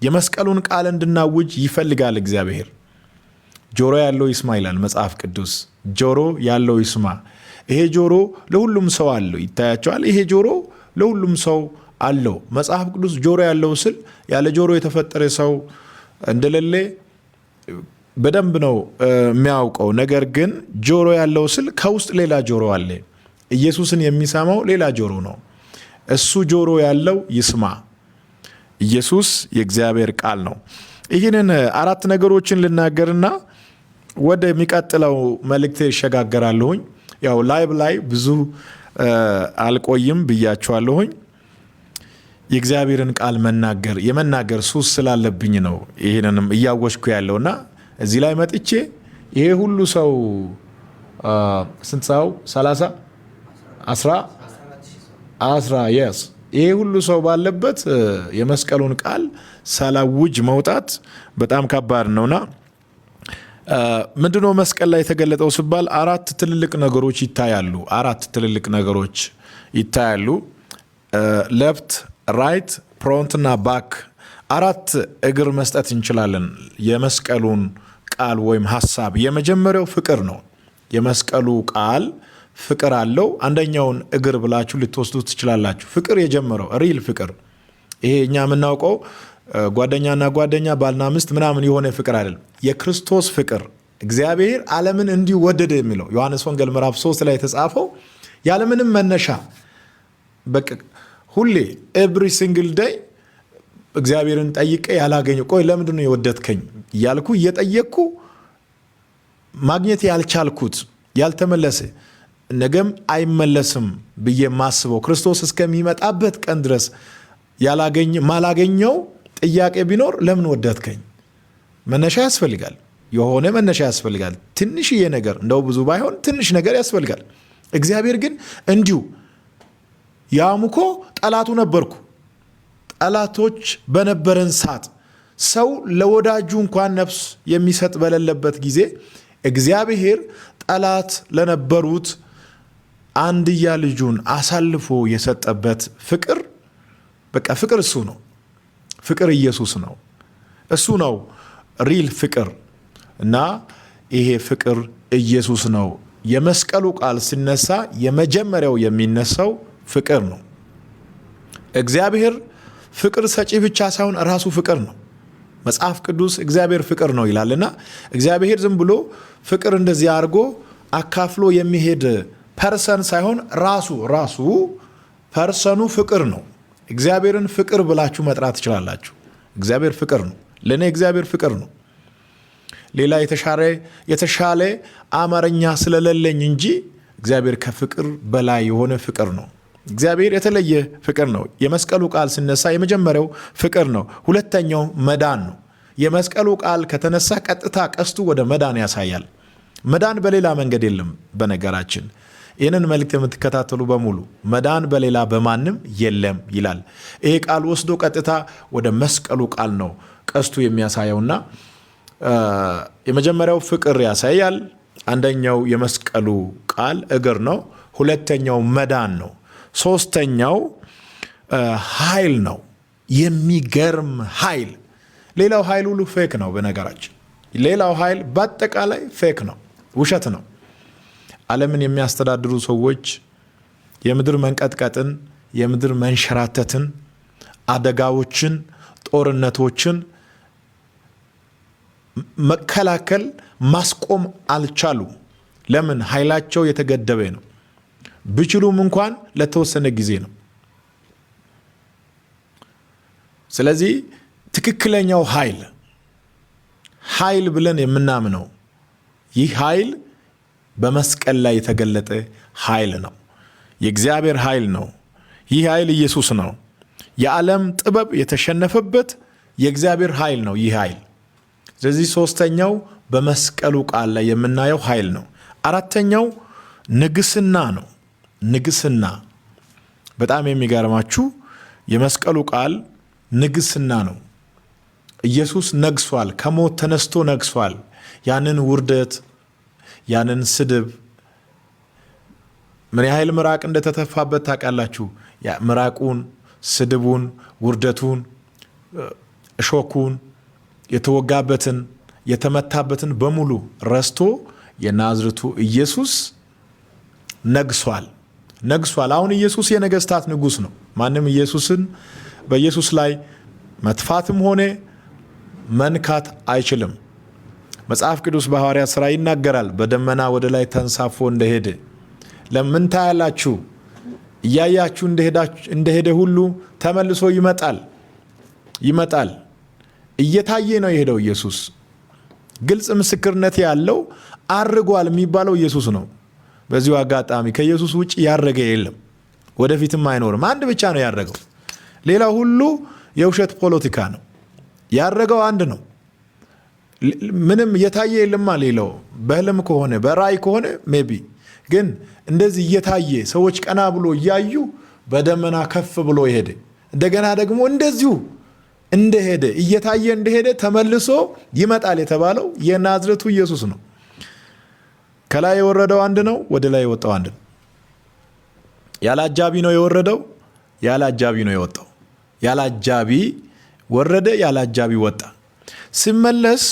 የመስቀሉን ቃል እንድናውጅ ይፈልጋል እግዚአብሔር። ጆሮ ያለው ይስማ ይላል መጽሐፍ ቅዱስ። ጆሮ ያለው ይስማ። ይሄ ጆሮ ለሁሉም ሰው አለው። ይታያቸዋል። ይሄ ጆሮ ለሁሉም ሰው አለው። መጽሐፍ ቅዱስ ጆሮ ያለው ስል ያለ ጆሮ የተፈጠረ ሰው እንደሌለ በደንብ ነው የሚያውቀው። ነገር ግን ጆሮ ያለው ስል ከውስጥ ሌላ ጆሮ አለ። ኢየሱስን የሚሰማው ሌላ ጆሮ ነው። እሱ ጆሮ ያለው ይስማ። ኢየሱስ የእግዚአብሔር ቃል ነው። ይህንን 4 ነገሮችን ልናገርና ወደሚቀጥለው መልእክቴ ይሸጋገራለሁኝ። ያው ላይቭ ላይ ብዙ አልቆይም ብያቸዋለሁኝ። የእግዚአብሔርን ቃል የመናገር ሱስ ስላለብኝ ነው ይህንንም እያወሽኩ ያለውና እዚህ ላይ መጥቼ ይሄ ሁሉ ሰው ስንት ሰው 30 10 yes ይሄ ሁሉ ሰው ባለበት የመስቀሉን ቃል ሳላውጅ መውጣት በጣም ከባድ ነውና ምንድነው መስቀል ላይ የተገለጠው ሲባል 4 ትልልቅ ነገሮች ይታያሉ። 4 ትልልቅ ነገሮች ይታያሉ። ሌፍት፣ ራይት፣ ፍሮንት እና ባክ 4 እግር መስጠት እንችላለን የመስቀሉን ቃል ወይም ሐሳብ። የመጀመሪያው ፍቅር ነው። የመስቀሉ ቃል ፍቅር አለው። አንደኛውን እግር ብላችሁ ልትወስዱት ትችላላችሁ። ፍቅር የጀመረው ሪል ፍቅር፣ ይሄ እኛ የምናውቀው ጓደኛና ጓደኛ ባልና ሚስት ምናምን የሆነ ፍቅር አይደለም። የክርስቶስ ፍቅር እግዚአብሔር ዓለምን እንዲሁ ወደደ የሚለው ዮሐንስ ወንጌል ምዕራፍ 3 ላይ የተጻፈው ያለምንም መነሻ በቃ ሁሌ ኤቭሪ ሲንግል ዴይ እግዚአብሔርን ጠይቄ ያላገኘው ቆይ ለምንድን ነው የወደድከኝ እያልኩ እየጠየቅኩ ማግኘት ያልቻልኩት ያልተመለሰ ነገም አይመለስም ብዬ ማስበው ክርስቶስ እስከሚመጣበት ቀን ድረስ ማላገኘው ጥያቄ ቢኖር ለምን ወደድከኝ? መነሻ ያስፈልጋል። የሆነ መነሻ ያስፈልጋል። ትንሽዬ ነገር እንደው ብዙ ባይሆን ትንሽ ነገር ያስፈልጋል። እግዚአብሔር ግን እንዲሁ ያሙኮ ጠላቱ ነበርኩ። ጠላቶች በነበረን ሰዓት ሰው ለወዳጁ እንኳን ነፍስ የሚሰጥ በሌለበት ጊዜ እግዚአብሔር ጠላት ለነበሩት አንድያ ልጁን አሳልፎ የሰጠበት ፍቅር በቃ ፍቅር እሱ ነው። ፍቅር ኢየሱስ ነው። እሱ ነው ሪል ፍቅር እና ይሄ ፍቅር ኢየሱስ ነው። የመስቀሉ ቃል ሲነሳ የመጀመሪያው የሚነሳው ፍቅር ነው። እግዚአብሔር ፍቅር ሰጪ ብቻ ሳይሆን ራሱ ፍቅር ነው። መጽሐፍ ቅዱስ እግዚአብሔር ፍቅር ነው ይላልና እግዚአብሔር ዝም ብሎ ፍቅር እንደዚህ አድርጎ አካፍሎ የሚሄድ ፐርሰን ሳይሆን ራሱ ፐርሰኑ ፍቅር ነው። እግዚአብሔርን ፍቅር ብላችሁ መጥራት ትችላላችሁ። እግዚአብሔር ፍቅር ነው። ለኔ እግዚአብሔር ፍቅር ነው። ሌላ የተሻለ አማርኛ ስለሌለኝ እንጂ እግዚአብሔር ከፍቅር በላይ የሆነ ፍቅር ነው። እግዚአብሔር የተለየ ፍቅር ነው። የመስቀሉ ቃል ሲነሳ የመጀመሪያው ፍቅር ነው። ሁለተኛው መዳን ነው። የመስቀሉ ቃል ከተነሳ ቀጥታ ቀስቱ ወደ መዳን ያሳያል። መዳን በሌላ መንገድ የለም። በነገራችን ይህንን መልእክት የምትከታተሉ በሙሉ መዳን በሌላ በማንም የለም ይላል። ይሄ ቃል ወስዶ ቀጥታ ወደ መስቀሉ ቃል ነው ቀስቱ የሚያሳየውና የመጀመሪያው ፍቅር ያሳያል። አንደኛው የመስቀሉ ቃል እግር ነው። ሁለተኛው መዳን ነው። ሶስተኛው ኃይል ነው። የሚገርም ኃይል። ሌላው ኃይል ሁሉ ፌክ ነው። በነገራችን ሌላው ኃይል በአጠቃላይ ፌክ ነው፣ ውሸት ነው። ዓለምን የሚያስተዳድሩ ሰዎች የምድር መንቀጥቀጥን፣ የምድር መንሸራተትን፣ አደጋዎችን፣ ጦርነቶችን መከላከል ማስቆም አልቻሉም። ለምን? ኃይላቸው የተገደበ ነው። ቢችሉም እንኳን ለተወሰነ ጊዜ ነው። ስለዚህ ትክክለኛው ኃይል ብለን የምናምነው ይህ ኃይል በመስቀል ላይ የተገለጠ ኃይል ነው። የእግዚአብሔር ኃይል ነው። ይህ ኃይል ኢየሱስ ነው። የዓለም ጥበብ የተሸነፈበት የእግዚአብሔር ኃይል ነው ይህ ኃይል። ስለዚህ ሶስተኛው በመስቀሉ ቃል ላይ የምናየው ኃይል ነው። አራተኛው ንግስና ነው። ንግስና በጣም የሚገርማችሁ የመስቀሉ ቃል ንግስና ነው። ኢየሱስ ነግሷል። ከሞት ተነስቶ ነግሷል። ያንን ውርደት፣ ያንን ስድብ፣ ምን ያህል ምራቅ እንደተተፋበት ታውቃላችሁ? ምራቁን፣ ስድቡን፣ ውርደቱን እሾኩን፣ የተወጋበትን፣ የተመታበትን በሙሉ ረስቶ የናዝሬቱ ኢየሱስ ነግሷል። አሁን ኢየሱስ የነገስታት ንጉስ ነው። ማንም በኢየሱስ ላይ መጥፋትም ሆነ መንካት አይችልም። መጽሐፍ ቅዱስ በሐዋርያት ሥራ ይናገራል። በደመና ወደ ላይ ተንሳፎ እንደሄደ ለምን ታያላችሁ? እያያችሁ እንደሄደ ሁሉ ተመልሶ ይመጣል። እየታየ ነው የሄደው ኢየሱስ። ግልጽ ምስክርነት ያለው አርጓል የሚባለው ኢየሱስ ነው። በዚሁ አጋጣሚ ከኢየሱስ ውጭ ያረገ የለም፣ ወደፊትም አይኖርም። አንድ ብቻ ነው ያረገው። ሌላው ሁሉ የውሸት ፖለቲካ ነው። ያረገው አንድ ነው። ምንም እየታየ የለማ። ሌላው በህልም ከሆነ በራእይ ከሆነ ሜቢ፣ ግን እንደዚህ እየታየ ሰዎች ቀና ብሎ እያዩ በደመና ከፍ ብሎ ሄደ። እንደገና ደግሞ እንደዚሁ እንደሄደ እየታየ እንደሄደ ተመልሶ ይመጣል የተባለው የናዝሬቱ ኢየሱስ ነው። ከላይ የወረደው አንድ ነው፣ ወደ ላይ የወጣው አንድ ነው። ያለ አጃቢ ነው የወረደው፣ ያለ አጃቢ ነው የወጣው። ያለ አጃቢ ወረደ፣ ያለ አጃቢ ወጣ። ሲመለስ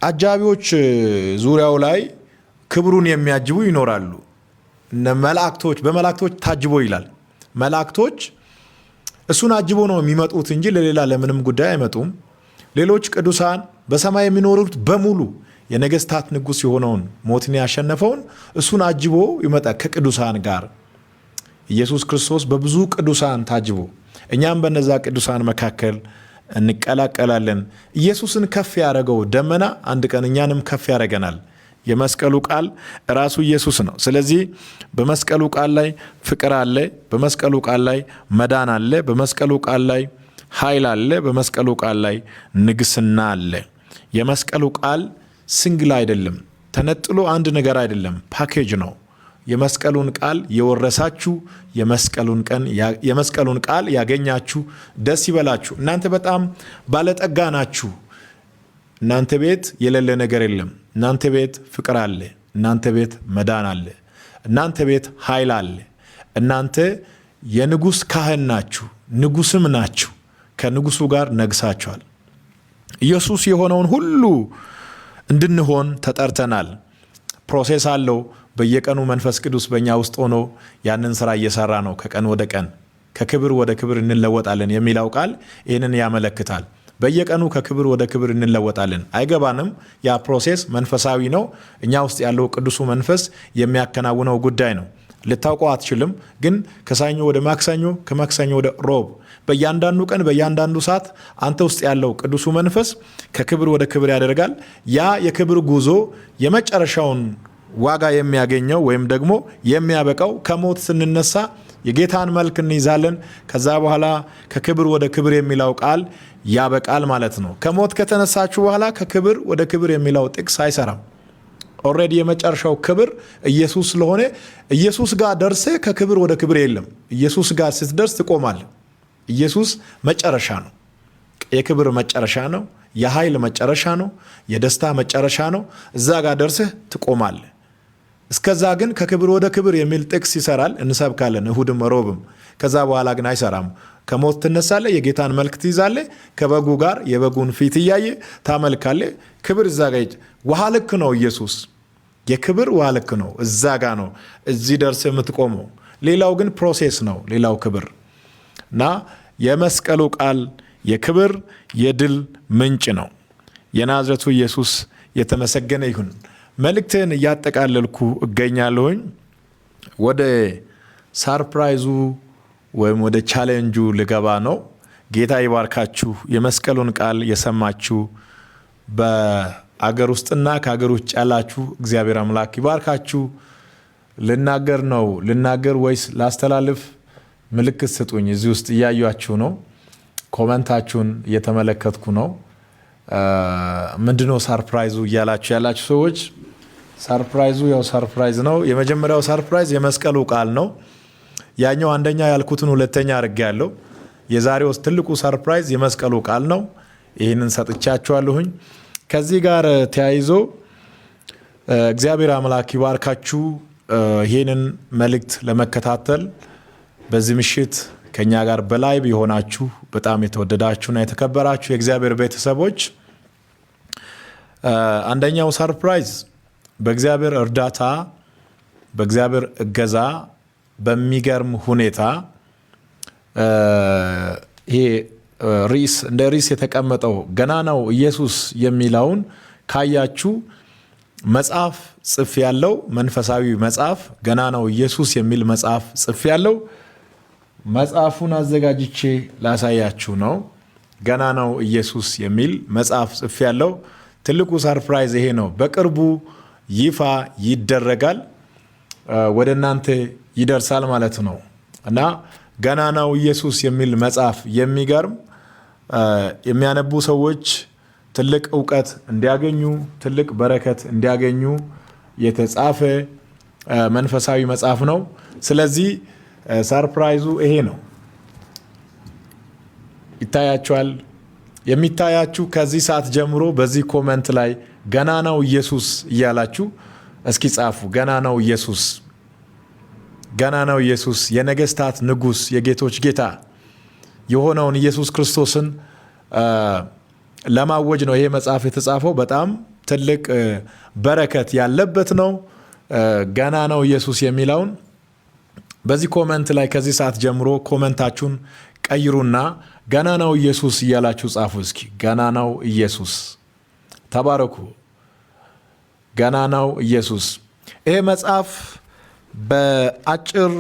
አጃቢዎች ዙሪያው ላይ ክብሩን የሚያጅቡ ይኖራሉ። መላእክቶች፣ በመላእክቶች ታጅቦ ይላል። መላእክቶች እሱን አጅቦ ነው የሚመጡት እንጂ ለሌላ ለምንም ጉዳይ አይመጡም። ሌሎች ቅዱሳን በሰማይ የሚኖሩት በሙሉ የነገስታት ንጉስ የሆነውን ሞትን ያሸነፈውን እሱን አጅቦ ይመጣል ከቅዱሳን ጋር። ኢየሱስ ክርስቶስ በብዙ ቅዱሳን ታጅቦ፣ እኛም በነዛ ቅዱሳን መካከል እንቀላቀላለን። ኢየሱስን ከፍ ያደረገው ደመና አንድ ቀን እኛንም ከፍ ያደረገናል። የመስቀሉ ቃል ራሱ ኢየሱስ ነው። ስለዚህ በመስቀሉ ቃል ላይ ፍቅር አለ፣ በመስቀሉ ቃል ላይ መዳን አለ፣ በመስቀሉ ቃል ላይ ኃይል አለ፣ በመስቀሉ ቃል ላይ ንግስና አለ። የመስቀሉ ቃል ሲንግል አይደለም፣ ተነጥሎ አንድ ነገር አይደለም፣ ፓኬጅ ነው። የመስቀሉን ቃል የወረሳችሁ የመስቀሉን ቃል ያገኛችሁ ደስ ይበላችሁ። እናንተ በጣም ባለጠጋ ናችሁ። እናንተ ቤት የሌለ ነገር የለም። እናንተ ቤት ፍቅር አለ። እናንተ ቤት መዳን አለ። እናንተ ቤት ኃይል አለ። እናንተ የንጉሥ ካህን ናችሁ፣ ንጉሥም ናችሁ። ከንጉሱ ጋር ነግሳችኋል። ኢየሱስ የሆነውን ሁሉ እንድንሆን ተጠርተናል። ፕሮሴስ አለው። በየቀኑ መንፈስ ቅዱስ በእኛ ውስጥ ሆኖ ያንን ስራ እየሰራ ነው። ከቀን ወደ ቀን ከክብር ወደ ክብር እንለወጣለን የሚለው ቃል ይህንን ያመለክታል። በየቀኑ ከክብር ወደ ክብር እንለወጣለን። አይገባንም። ያ ፕሮሴስ መንፈሳዊ ነው። እኛ ውስጥ ያለው ቅዱሱ መንፈስ የሚያከናውነው ጉዳይ ነው። ልታውቀው አትችልም። ግን ከሰኞ ወደ ማክሰኞ፣ ከማክሰኞ ወደ ሮብ፣ በእያንዳንዱ ቀን በእያንዳንዱ ሰዓት አንተ ውስጥ ያለው ቅዱሱ መንፈስ ከክብር ወደ ክብር ያደርጋል። ያ የክብር ጉዞ የመጨረሻውን ዋጋ የሚያገኘው ወይም ደግሞ የሚያበቃው ከሞት ስንነሳ የጌታን መልክ እንይዛለን። ከዛ በኋላ ከክብር ወደ ክብር የሚለው ቃል ያበቃል ማለት ነው። ከሞት ከተነሳችሁ በኋላ ከክብር ወደ ክብር የሚለው ጥቅስ አይሰራም። ኦልሬዲ የመጨረሻው ክብር ኢየሱስ ስለሆነ ኢየሱስ ጋር ደርሰ ከክብር ወደ ክብር የለም። ኢየሱስ ጋር ስትደርስ ትቆማለህ። ኢየሱስ መጨረሻ ነው። የክብር መጨረሻ ነው። የኃይል መጨረሻ ነው። የደስታ መጨረሻ ነው። እዛ ጋር ደርሰህ ትቆማለህ። እስከዛ ግን ከክብር ወደ ክብር የሚል ጥቅስ ይሰራል፣ እንሰብካለን እሁድም ሮብም። ከዛ በኋላ ግን አይሰራም። ከሞት ትነሳለህ፣ የጌታን መልክ ትይዛለህ፣ ከበጉ ጋር የበጉን ፊት እያየ ታመልካለህ። ክብር እዛ ጋ ውሃ ልክ ነው። ኢየሱስ የክብር ውሃ ልክ ነው። እዛ ጋ ነው እዚህ ደርስ የምትቆመው። ሌላው ግን ፕሮሴስ ነው። ሌላው ክብር እና የመስቀሉ ቃል የክብር የድል ምንጭ ነው። የናዝሬቱ ኢየሱስ የተመሰገነ ይሁን። መልእክትን እያጠቃለልኩ እገኛለሁኝ። ወደ ሳርፕራይዙ ወይም ወደ ቻሌንጁ ልገባ ነው። ጌታ ይባርካችሁ። የመስቀሉን ቃል የሰማችሁ በአገር ውስጥና ከአገር ውጭ ያላችሁ እግዚአብሔር አምላክ ይባርካችሁ። ልናገር ወይስ ላስተላልፍ? ምልክት ስጡኝ። እዚህ ውስጥ እያያችሁ ነው። ኮመንታችሁን እየተመለከትኩ ነው። ምንድነው ሰርፕራይዙ እያላችሁ ያላችሁ ሰዎች፣ ሰርፕራይዙ ያው ሰርፕራይዝ ነው። የመጀመሪያው ሰርፕራይዝ የመስቀሉ ቃል ነው። ያኛው አንደኛ ያልኩትን ሁለተኛ አድርጌያለሁ። የዛሬው ትልቁ ሰርፕራይዝ የመስቀሉ ቃል ነው። ይህንን ሰጥቻችኋለሁኝ። ከዚህ ጋር ተያይዞ እግዚአብሔር አምላክ ይባርካችሁ። ይህንን መልእክት ለመከታተል በዚህ ምሽት ከኛ ጋር በላይቭ የሆናችሁ በጣም የተወደዳችሁና የተከበራችሁ የእግዚአብሔር ቤተሰቦች አንደኛው ሰርፕራይዝ በእግዚአብሔር እርዳታ በእግዚአብሔር እገዛ በሚገርም ሁኔታ ይሄ እንደ ሪስ የተቀመጠው ገናናው ኢየሱስ የሚለውን ካያችሁ መጽሐፍ ጽፍ ያለው መንፈሳዊ መጽሐፍ ገናናው ኢየሱስ የሚል መጽሐፍ ጽፍ ያለው መጽሐፉን አዘጋጅቼ ላሳያችሁ ነው። ገናናው ኢየሱስ የሚል መጽሐፍ ጽፍ ያለው ትልቁ ሰርፕራይዝ ይሄ ነው። በቅርቡ ይፋ ይደረጋል፣ ወደ እናንተ ይደርሳል ማለት ነው እና ገናናው ኢየሱስ የሚል መጽሐፍ የሚገርም የሚያነቡ ሰዎች ትልቅ ዕውቀት እንዲያገኙ ትልቅ በረከት እንዲያገኙ የተጻፈ መንፈሳዊ መጽሐፍ ነው። ስለዚህ ሰርፕራይዙ ይሄ ነው። ይታያችኋል። የሚታያችሁ ከዚህ ሰዓት ጀምሮ በዚህ ኮሜንት ላይ ገናናው ኢየሱስ እያላችሁ እስኪ ጻፉ። ገናናው ኢየሱስ፣ ገናናው ኢየሱስ የነገስታት ንጉስ የጌቶች ጌታ የሆነውን ኢየሱስ ክርስቶስን ለማወጅ ነው ይሄ መጽሐፍ የተጻፈው። በጣም ትልቅ በረከት ያለበት ነው። ገናናው ኢየሱስ የሚለውን በዚህ ኮሜንት ላይ ከዚህ ሰዓት ጀምሮ ኮሜንታችሁን ቀይሩና ገናናው ኢየሱስ እያላችሁ ጻፉ። እስኪ ገናናው ኢየሱስ። ተባረኩ። ገናናው ኢየሱስ። ይሄ መጽሐፍ በአጭር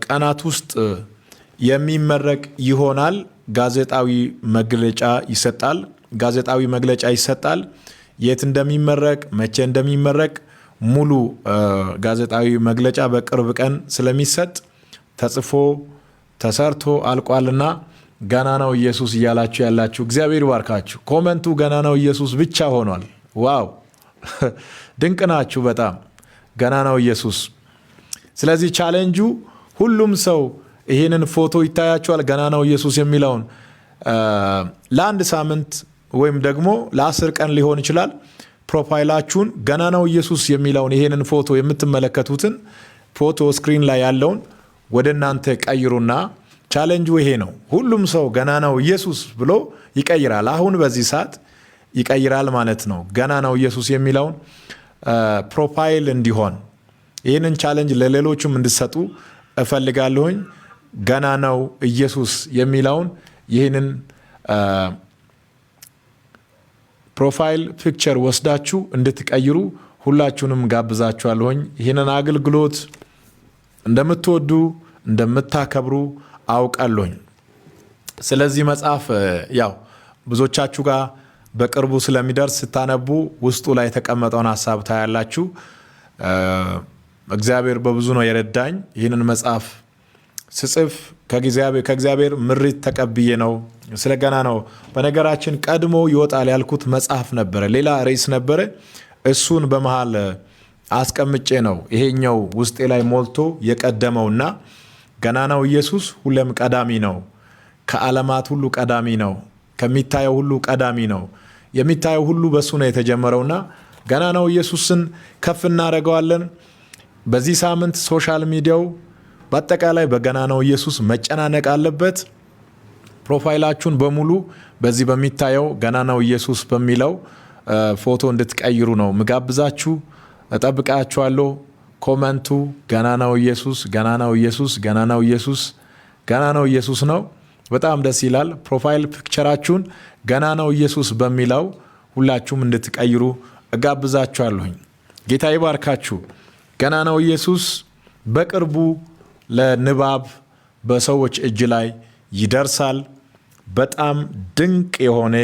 ቀናት ውስጥ የሚመረቅ ይሆናል። ጋዜጣዊ መግለጫ ይሰጣል። ጋዜጣዊ መግለጫ ይሰጣል። የት እንደሚመረቅ መቼ እንደሚመረቅ ሙሉ ጋዜጣዊ መግለጫ በቅርብ ቀን ስለሚሰጥ ተጽፎ ተሰርቶ አልቋልና ገናናው ኢየሱስ እያላችሁ ያላችሁ እግዚአብሔር ይባርካችሁ። ኮመንቱ ገናናው ኢየሱስ ብቻ ሆኗል። ዋው ድንቅ ናችሁ በጣም ገናናው ኢየሱስ። ስለዚህ ቻሌንጁ ሁሉም ሰው ይሄንን ፎቶ ይታያችኋል ገናናው ኢየሱስ የሚለውን ለአንድ ሳምንት ወይም ደግሞ ለ10 ቀን ሊሆን ይችላል ፕሮፋይላችሁን ገናናው ኢየሱስ የሚለውን ይሄንን ፎቶ የምትመለከቱትን ፎቶ ስክሪን ላይ ያለውን ወደ እናንተ ቀይሩና ቻሌንጁ ይሄ ነው። ሁሉም ሰው ገናናው ኢየሱስ ብሎ ይቀይራል። አሁን በዚህ ሰዓት ይቀይራል ማለት ነው። ገናናው ኢየሱስ የሚለውን ፕሮፋይል እንዲሆን ይህንን ቻሌንጅ ለሌሎችም እንድሰጡ እፈልጋለሁኝ። ገናናው ኢየሱስ የሚለውን ይህንን ፕሮፋይል ፒክቸር ወስዳችሁ እንድትቀይሩ ሁላችሁንም ጋብዛችኋለሁኝ። ይህንን አገልግሎት እንደምትወዱ እንደምታከብሩ አውቃለሁኝ። ስለዚህ መጽሐፍ ያው ብዙዎቻችሁ ጋር በቅርቡ ስለሚደርስ ስታነቡ ውስጡ ላይ የተቀመጠውን ሀሳብ ታያላችሁ። እግዚአብሔር በብዙ ነው የረዳኝ። ይህንን መጽሐፍ ስጽፍ ከእግዚአብሔር ምሪት ተቀብዬ ነው። ስለ ገናናው በነገራችን ቀድሞ ይወጣል ያልኩት መጽሐፍ ነበረ፣ ሌላ ርዕስ ነበረ። እሱን በመሃል አስቀምጬ ነው ይሄኛው ውስጤ ላይ ሞልቶ የቀደመውና ገናናው ኢየሱስ ሁሌም ቀዳሚ ነው። ከዓለማት ሁሉ ቀዳሚ ነው። ከሚታየው ሁሉ ቀዳሚ ነው። የሚታየው ሁሉ በሱ ነው የተጀመረውና ገናናው ኢየሱስን ከፍ እናደርገዋለን። በዚህ ሳምንት ሶሻል ሚዲያው በአጠቃላይ በገናናው ኢየሱስ መጨናነቅ አለበት። ፕሮፋይላችሁን በሙሉ በዚህ በሚታየው ገናናው ኢየሱስ በሚለው ፎቶ እንድትቀይሩ ነው ምጋብዛችሁ። እጠብቃችኋለሁ። ኮመንቱ ገናናው ኢየሱስ ገናናው ኢየሱስ ገናናው ኢየሱስ ገናናው ኢየሱስ ነው። በጣም ደስ ይላል። ፕሮፋይል ፒክቸራችሁን ገናናው ኢየሱስ በሚለው ሁላችሁም እንድትቀይሩ እጋብዛችኋለሁኝ። ጌታ ይባርካችሁ። ገናናው ኢየሱስ በቅርቡ ለንባብ በሰዎች እጅ ላይ ይደርሳል። በጣም ድንቅ የሆነ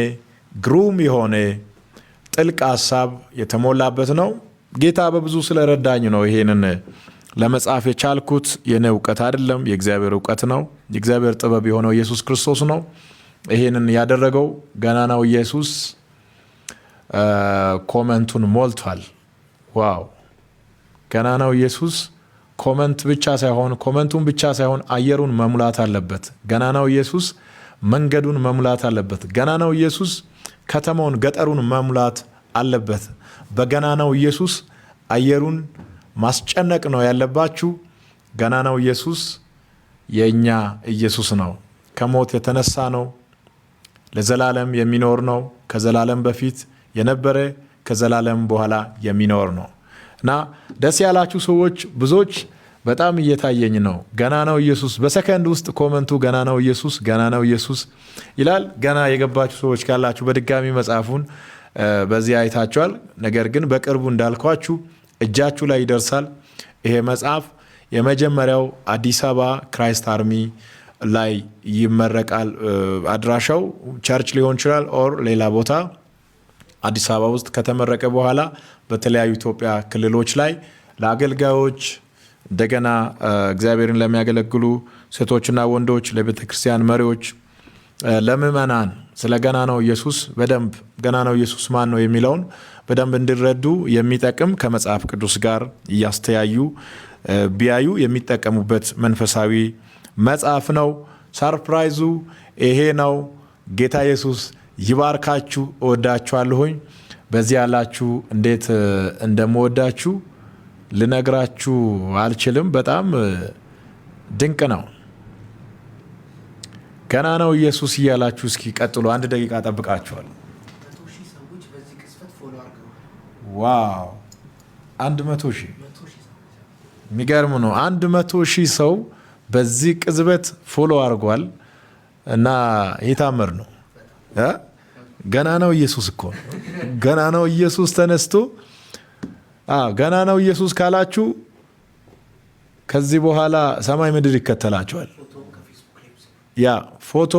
ግሩም የሆነ ጥልቅ ሀሳብ የተሞላበት ነው። ጌታ በብዙ ስለረዳኝ ነው ይሄንን ለመጻፍ የቻልኩት። የኔ እውቀት አይደለም፣ የእግዚአብሔር እውቀት ነው። የእግዚአብሔር ጥበብ የሆነው ኢየሱስ ክርስቶስ ነው ይሄንን ያደረገው። ገናናው ኢየሱስ ኮመንቱን ሞልቷል። ዋው! ገናናው ኢየሱስ ኮመንቱን ብቻ ሳይሆን አየሩን መሙላት አለበት። ገናናው ኢየሱስ መንገዱን መሙላት አለበት። ገናናው ኢየሱስ ከተማውን ገጠሩን መሙላት አለበት። በገናናው ኢየሱስ አየሩን ማስጨነቅ ነው ያለባችሁ። ገናናው ኢየሱስ የእኛ ኢየሱስ ነው። ከሞት የተነሳ ነው። ለዘላለም የሚኖር ነው። ከዘላለም በፊት የነበረ ከዘላለም በኋላ የሚኖር ነው እና ደስ ያላችሁ ሰዎች ብዙዎች በጣም እየታየኝ ነው። ገና ነው ኢየሱስ። በሰከንድ ውስጥ ኮመንቱ ገና ነው ኢየሱስ፣ ገና ነው ኢየሱስ ይላል። ገና የገባችሁ ሰዎች ካላችሁ በድጋሚ መጽሐፉን በዚህ አይታችኋል። ነገር ግን በቅርቡ እንዳልኳችሁ እጃችሁ ላይ ይደርሳል። ይሄ መጽሐፍ የመጀመሪያው አዲስ አበባ ክራይስት አርሚ ላይ ይመረቃል። አድራሻው ቸርች ሊሆን ይችላል ኦር ሌላ ቦታ አዲስ አበባ ውስጥ ከተመረቀ በኋላ በተለያዩ ኢትዮጵያ ክልሎች ላይ ለአገልጋዮች እንደገና እግዚአብሔርን ለሚያገለግሉ ሴቶችና ወንዶች፣ ለቤተ ክርስቲያን መሪዎች፣ ለምእመናን ስለ ገና ነው ኢየሱስ በደንብ ገና ነው ኢየሱስ ማን ነው የሚለውን በደንብ እንዲረዱ የሚጠቅም ከመጽሐፍ ቅዱስ ጋር እያስተያዩ ቢያዩ የሚጠቀሙበት መንፈሳዊ መጽሐፍ ነው። ሰርፕራይዙ ይሄ ነው። ጌታ ኢየሱስ ይባርካችሁ። እወዳችኋለሁኝ። በዚህ ያላችሁ እንዴት እንደምወዳችሁ ልነግራችሁ አልችልም። በጣም ድንቅ ነው። ገና ነው ኢየሱስ እያላችሁ እስኪ ቀጥሉ። 1 ደቂቃ ጠብቃችኋል። ዋው 100,000 የሚገርም ነው። 100,000 ሰው በዚህ ቅጽበት ፎሎ አድርጓል እና የታመር ነው። ገና ነው ኢየሱስ እኮ ገና ነው ኢየሱስ ተነስቶ ገና ነው ኢየሱስ ካላችሁ ከዚህ በኋላ ሰማይ ምድር ይከተላችኋል። ያ ፎቶ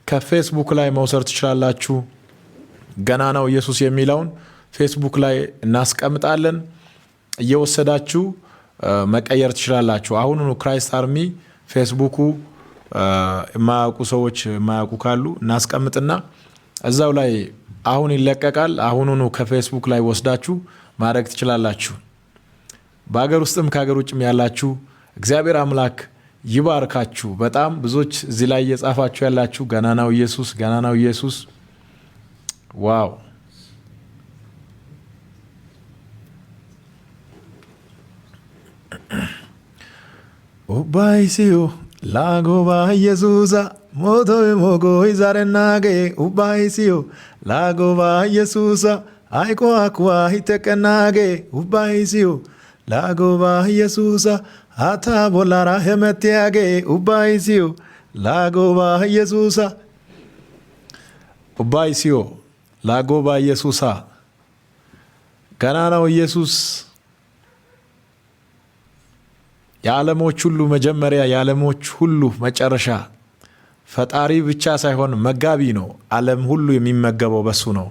ከፌስቡክ ላይ መውሰድ ትችላላችሁ። ገና ነው ኢየሱስ የሚለውን ፌስቡክ ላይ እናስቀምጣለን። እየወሰዳችሁ መቀየር ትችላላችሁ። አሁኑኑ ክራይስት አርሚ ፌስቡኩ የማያውቁ ሰዎች የማያውቁ ካሉ እናስቀምጥና እዛው ላይ አሁን ይለቀቃል። አሁኑኑ ከፌስቡክ ላይ ወስዳችሁ ማድረግ ትችላላችሁ። በሀገር ውስጥም ከሀገር ውጭም ያላችሁ እግዚአብሔር አምላክ ይባርካችሁ። በጣም ብዙዎች እዚህ ላይ እየጻፋችሁ ያላችሁ ገና ነው ኢየሱስ፣ ገና ነው ኢየሱስ። ዋው ኡባይሲዮ ላጎባ ኢየሱሳ ሞቶ ሞጎ ይዛረናጌ ኡባይሲዮ ላጎባ ኢየሱሳ አይቆ አኩዋ ይተቀናጌ ኡባይሲዮ ላጎባ ኢየሱሳ አታ ቦላራ ሄመቴያጌ ኡባይሲዮ ላጎባ ኢየሱሳ ኡባይሲዮ ላጎባ ኢየሱሳ ገና ነው ኢየሱስ። የዓለሞች ሁሉ መጀመሪያ የዓለሞች ሁሉ መጨረሻ ፈጣሪ ብቻ ሳይሆን መጋቢ ነው። ዓለም ሁሉ የሚመገበው በሱ ነው።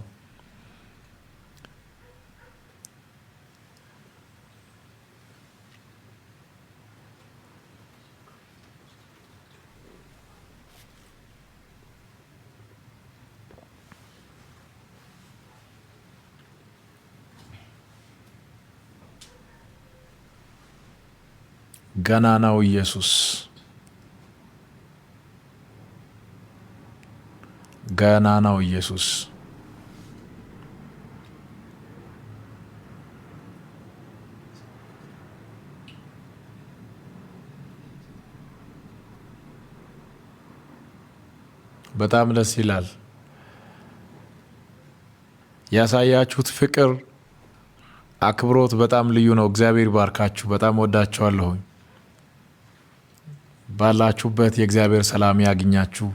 ገና ነው ኢየሱስ፣ ገና ነው ኢየሱስ። በጣም ደስ ይላል። ያሳያችሁት ፍቅር፣ አክብሮት በጣም ልዩ ነው። እግዚአብሔር ባርካችሁ። በጣም ወዳችኋለሁ። ባላችሁበት የእግዚአብሔር ሰላም ያግኛችሁ።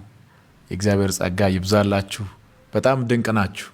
የእግዚአብሔር ጸጋ ይብዛላችሁ። በጣም ድንቅ ናችሁ።